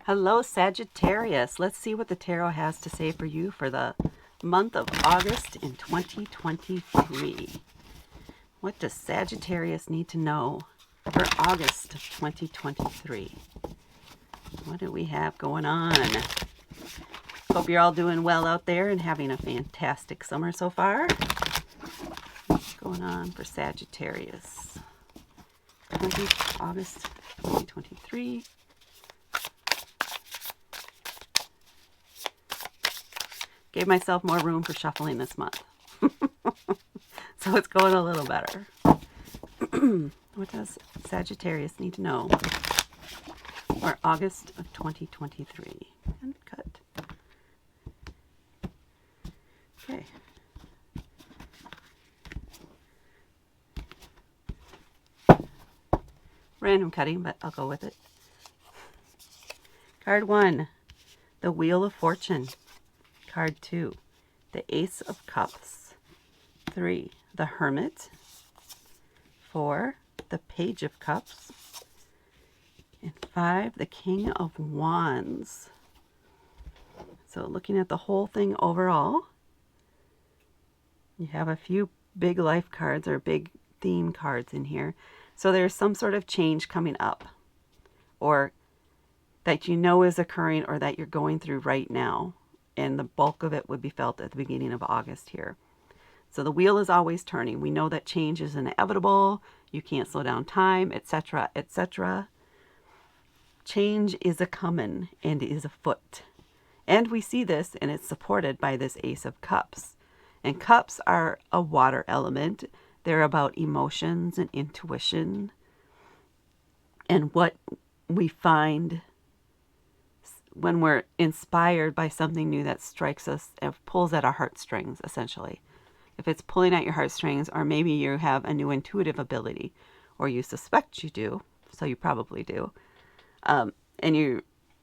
Hello, Sagittarius. Let's see what the tarot has to say for you for the month of August in 2023. What does Sagittarius need to know for August of 2023? What do we have going on? Hope you're all doing well out there and having a fantastic summer so far. What's going on for Sagittarius? August 2023. Gave myself more room for shuffling this month. So it's going a little better. What does Sagittarius need to know for August of 2023? And cut. Okay. Random cutting, but I'll go with it. Card 1, the Wheel of Fortune. Card 2, the Ace of Cups. 3, the Hermit. 4, the Page of Cups. And 5, the King of Wands. So looking at the whole thing overall, you have a few big life cards or big theme cards in here. So there's some sort of change coming up, or that you know is occurring, or that you're going through right now. And the bulk of it would be felt at the beginning of August here. So the wheel is always turning. We know that change is inevitable. You can't slow down time, etc., etc. Change is a-coming and is afoot. And we see this, and it's supported by this Ace of Cups. And cups are a water element. They're about emotions and intuition and what we find when we're inspired by something new that strikes us and pulls at our heartstrings, essentially. If it's pulling at your heartstrings, or maybe you have a new intuitive ability, or you suspect you do, so you probably do, and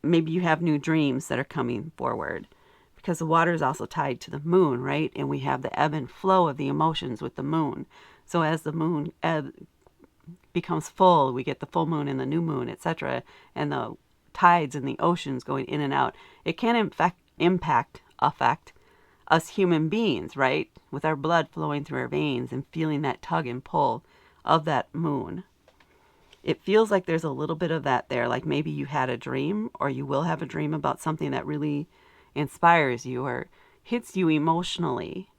maybe you have new dreams that are coming forward, because the water is also tied to the moon, right? And we have the ebb and flow of the emotions with the moon. So as the moon becomes full, we get the full moon and the new moon, etc., and the tides in the oceans going in and out. It can affect us human beings, right? With our blood flowing through our veins and feeling that tug and pull of that moon. It feels like there's a little bit of that there, like maybe you had a dream, or you will have a dream about something that really inspires you or hits you emotionally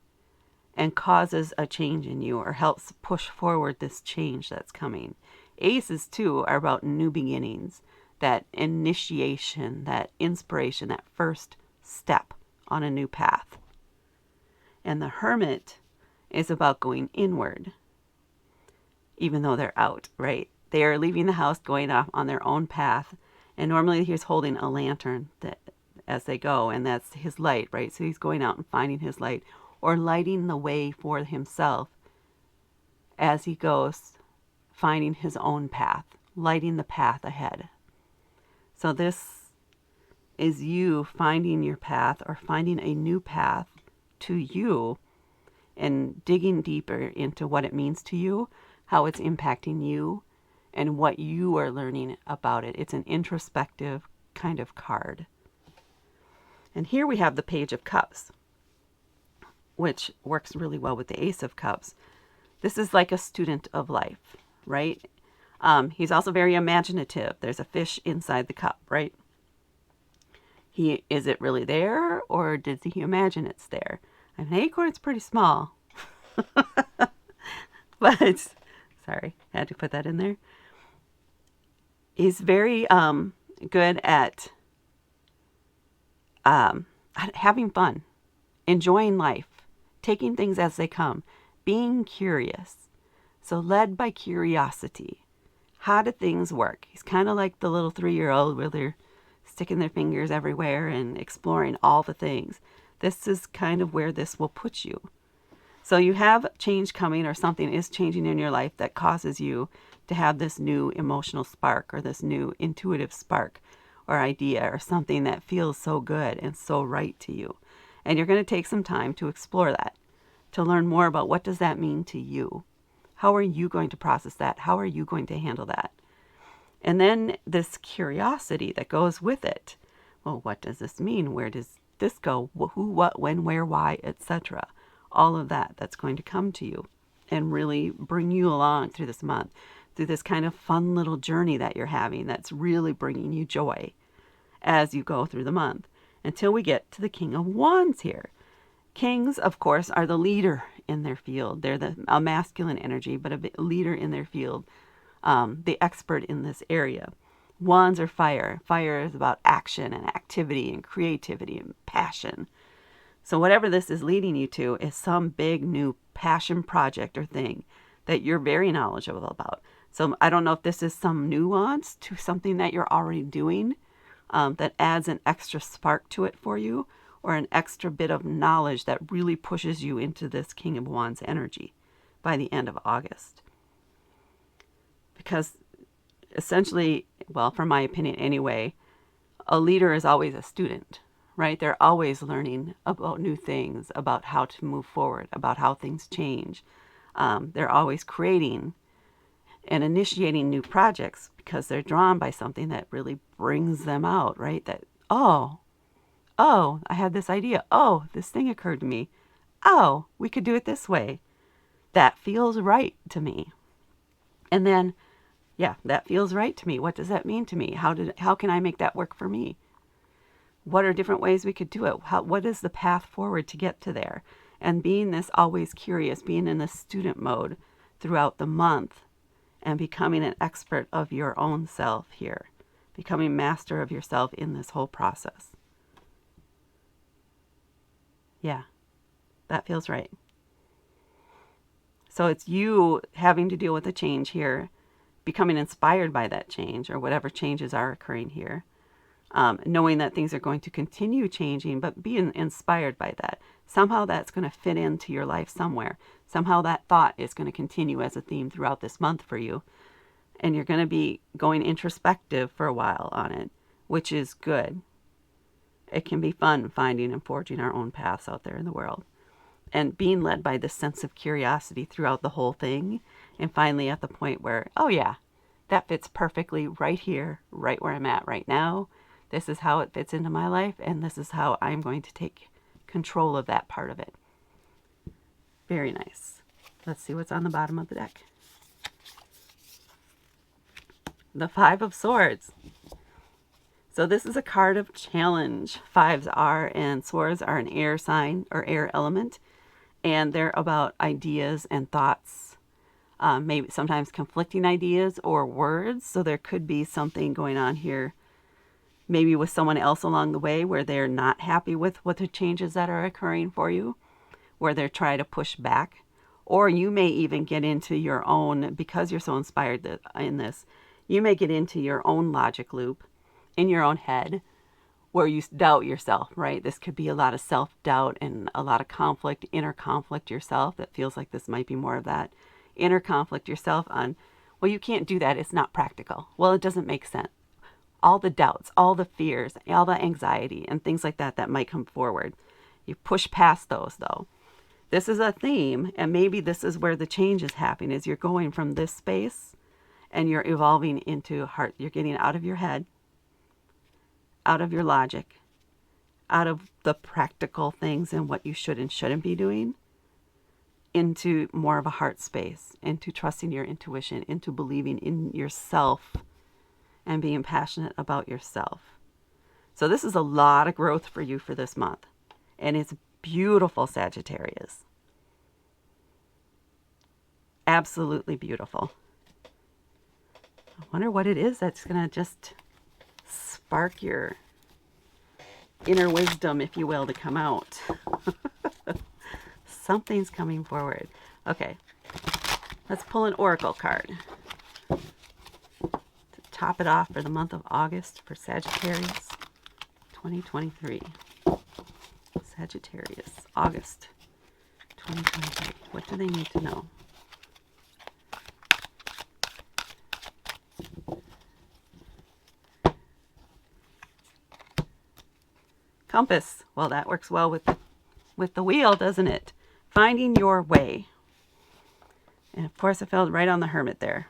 and causes a change in you, or helps push forward this change that's coming. Aces too are about new beginnings, that initiation, that inspiration, that first step on a new path. And the Hermit is about going inward, even though they're out, right? They are leaving the house, going off on their own path. And normally he's holding a lantern as they go, and that's his light, right? So he's going out and finding his light, or lighting the way for himself as he goes, finding his own path, lighting the path ahead. So this is you finding your path, or finding a new path to you, and digging deeper into what it means to you, how it's impacting you, and what you are learning about it. It's an introspective kind of card. And here we have the Page of Cups, which works really well with the Ace of Cups. This is like a student of life, right? He's also very imaginative. There's a fish inside the cup, right? Is it really there, or does he imagine it's there? An acorn's pretty small. But, sorry, had to put that in there. He's very good at having fun, enjoying life, taking things as they come, being curious. So led by curiosity. How do things work? He's kind of like the little 3-year-old where they're sticking their fingers everywhere and exploring all the things. This is kind of where this will put you. So you have change coming, or something is changing in your life that causes you to have this new emotional spark, or this new intuitive spark or idea, or something that feels so good and so right to you. And you're going to take some time to explore that, to learn more about what does that mean to you. How are you going to process that? How are you going to handle that? And then this curiosity that goes with it. Well, what does this mean? Where does this go? Who, what, when, where, why, etc. All of that, that's going to come to you and really bring you along through this month, through this kind of fun little journey that you're having that's really bringing you joy as you go through the month, until we get to the King of Wands here. Kings, of course, are the leader in their field. They're a masculine energy, but a leader in their field, the expert in this area. Wands are fire. Fire is about action and activity and creativity and passion. So whatever this is leading you to is some big new passion project or thing that you're very knowledgeable about. So I don't know if this is some nuance to something that you're already doing that adds an extra spark to it for you, or an extra bit of knowledge that really pushes you into this King of Wands energy by the end of August. Because essentially, well, from my opinion anyway, a leader is always a student, right? They're always learning about new things, about how to move forward, about how things change. They're always creating and initiating new projects because they're drawn by something that really brings them out, right? That, oh, I had this idea. Oh, this thing occurred to me. Oh, we could do it this way. That feels right to me. And then, yeah, that feels right to me. What does that mean to me? How can I make that work for me? What are different ways we could do it? What is the path forward to get to there? And being this always curious, being in this student mode throughout the month, and becoming an expert of your own self here, becoming master of yourself in this whole process. Yeah, that feels right. So it's you having to deal with the change here, becoming inspired by that change or whatever changes are occurring here, knowing that things are going to continue changing, but being inspired by that. Somehow that's going to fit into your life somewhere. Somehow that thought is going to continue as a theme throughout this month for you. And you're going to be going introspective for a while on it, which is good. It can be fun finding and forging our own paths out there in the world. And being led by this sense of curiosity throughout the whole thing. And finally at the point where, oh yeah, that fits perfectly right here, right where I'm at right now. This is how it fits into my life. And this is how I'm going to take control of that part of it. Very nice. Let's see what's on the bottom of the deck. The Five of Swords. So this is a card of challenge. Fives are, and swords are an air sign or air element. And they're about ideas and thoughts. Maybe sometimes conflicting ideas or words. So there could be something going on here, maybe with someone else along the way where they're not happy with what the changes that are occurring for you, where they're trying to push back. Or you may even get into your own, because you're so inspired in this, you may get into your own logic loop in your own head where you doubt yourself, right? This could be a lot of self-doubt and a lot of conflict, inner conflict yourself. That feels like this might be more of that. Inner conflict yourself on, well, you can't do that. It's not practical. Well, it doesn't make sense. All the doubts, all the fears, all the anxiety and things like that that might come forward. You push past those though. This is a theme, and maybe this is where the change is happening, is you're going from this space and you're evolving into heart. You're getting out of your head, out of your logic, out of the practical things and what you should and shouldn't be doing, into more of a heart space, into trusting your intuition, into believing in yourself and being passionate about yourself. So this is a lot of growth for you for this month. And it's beautiful, Sagittarius. Absolutely beautiful. I wonder what it is that's going to just spark your inner wisdom, if you will, to come out. Something's coming forward. Okay, let's pull an oracle card to top it off for the month of August for Sagittarius 2023. Sagittarius, August 2023. What do they need to know? Compass. Well, that works well with the wheel, doesn't it? Finding your way. And of course, I fell right on the Hermit there.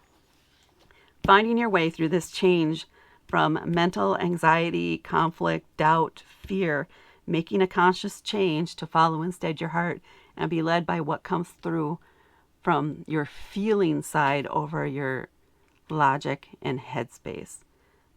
finding your way through this change from mental anxiety, conflict, doubt, fear, making a conscious change to follow instead your heart and be led by what comes through from your feeling side over your logic and headspace.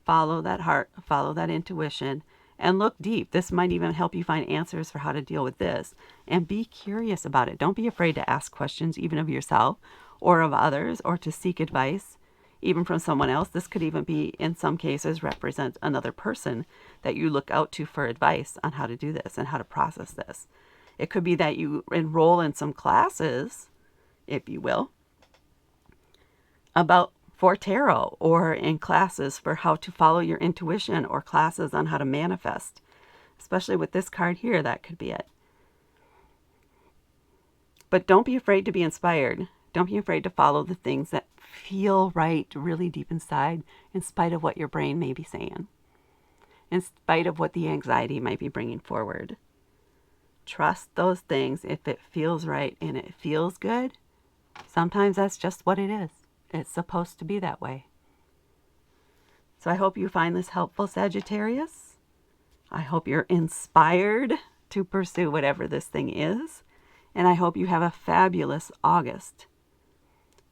Follow that heart, follow that intuition, and look deep. This might even help you find answers for how to deal with this. And be curious about it. Don't be afraid to ask questions, even of yourself or of others, or to seek advice, even from someone else. This could even be, in some cases, represent another person that you look out to for advice on how to do this and how to process this. It could be that you enroll in some classes, if you will, for tarot, or in classes for how to follow your intuition, or classes on how to manifest. Especially with this card here, that could be it. But don't be afraid to be inspired. Don't be afraid to follow the things that feel right really deep inside, in spite of what your brain may be saying, in spite of what the anxiety might be bringing forward. Trust those things. If it feels right and it feels good, sometimes that's just what it is. It's supposed to be that way. So I hope you find this helpful, Sagittarius. I hope you're inspired to pursue whatever this thing is. And I hope you have a fabulous August.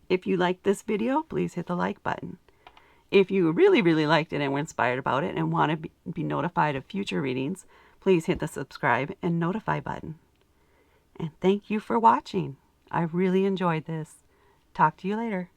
If you liked this video, please hit the like button. If you really, really liked it and were inspired about it and want to be notified of future readings, please hit the subscribe and notify button. And thank you for watching. I really enjoyed this. Talk to you later.